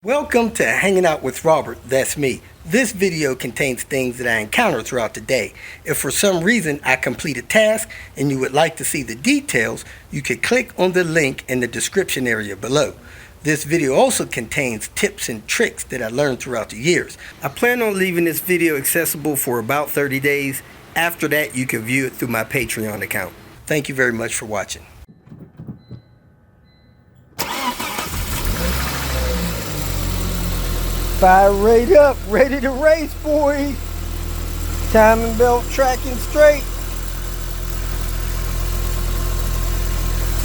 Welcome to Hanging Out with Robert, that's me. This video contains things that I encounter throughout the day. If for some reason I complete a task and you would like to see the details, you can click on the link in the description area below. This video also contains tips and tricks that I learned throughout the years. I plan on leaving this video accessible for about 30 days. After that, you can view it through my Patreon account. Thank you very much for watching. Fire rate up, ready to race, boys. Timing belt tracking straight.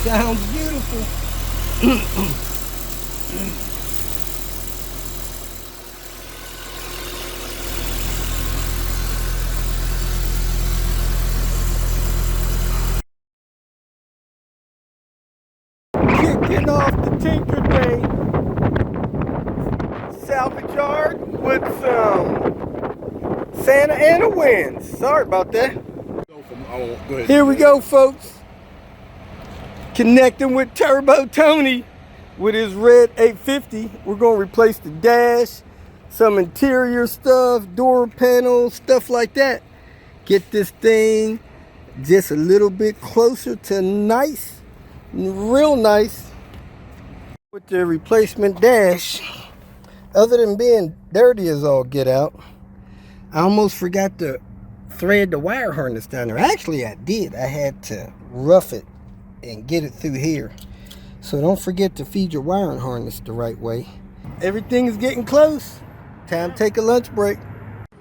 Sounds beautiful. Kicking off the Tinker Day salvage yard with some Santa Ana winds. Sorry about that. Here we go, folks. Connecting with Turbo Tony with his red 850. We're going to replace the dash, some interior stuff, door panels, stuff like that. Get this thing just a little bit closer to nice, real nice. With the replacement dash, other than being dirty as all get out, I almost forgot to thread the wire harness down there. Actually, I did. I had to rough it and get it through here. So don't forget to feed your wiring harness the right way. Everything is getting close. Time to take a lunch break.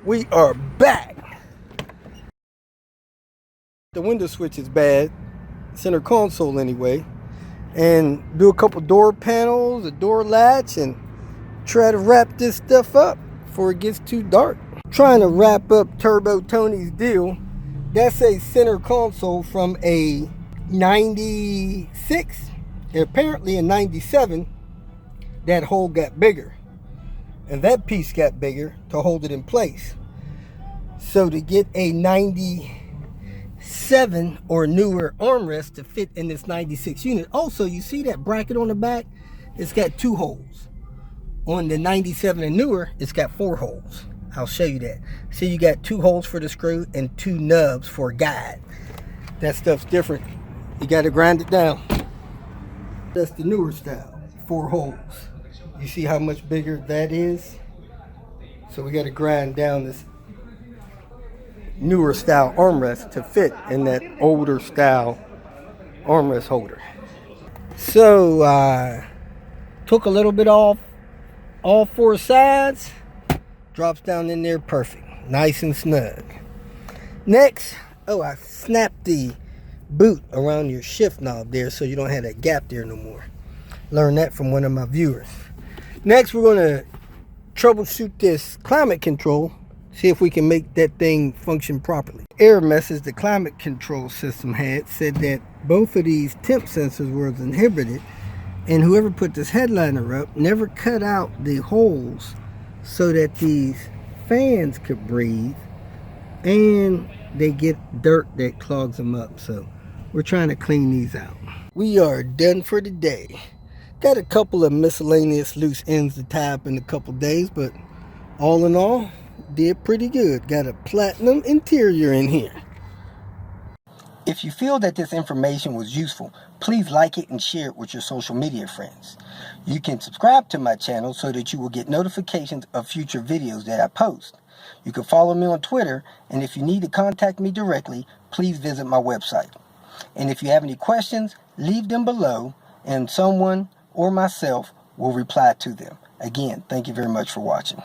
We are back. The window switch is bad. Center console anyway. And do a couple door panels, a door latch, and try to wrap this stuff up before it gets too dark. Trying to wrap up Turbo Tony's deal. That's a center console from a 96. Apparently in 97, that hole got bigger. And that piece got bigger to hold it in place. So to get a 97 or newer armrest to fit in this 96 unit. Also, you see that bracket on the back? It's got 2 holes. On the 97 and newer, it's got 4 holes. I'll show you that. See, you got 2 holes for the screw and 2 nubs for a guide. That stuff's different. You got to grind it down. That's the newer style, 4 holes. You see how much bigger that is? So we got to grind down this newer style armrest to fit in that older style armrest holder. So, took a little bit off all 4 sides, drops down in there perfect, nice and snug. Next, I snapped the boot around your shift knob there so you don't have that gap there no more. Learned that from one of my viewers. Next, we're going to troubleshoot this climate control, see if we can make that thing function properly. Error message the climate control system had said that both of these temp sensors were inhibited, and whoever put this headliner up never cut out the holes so that these fans could breathe, and they get dirt that clogs them up. So we're trying to clean these out. We are done for the day. Got a couple of miscellaneous loose ends to tie up in a couple days, but all in all, did pretty good. Got a platinum interior in here. If you feel that this information was useful, please like it and share it with your social media friends. You can subscribe to my channel so that you will get notifications of future videos that I post. You can follow me on Twitter, and if you need to contact me directly, please visit my website. And if you have any questions, leave them below, and someone or myself will reply to them. Again, thank you very much for watching.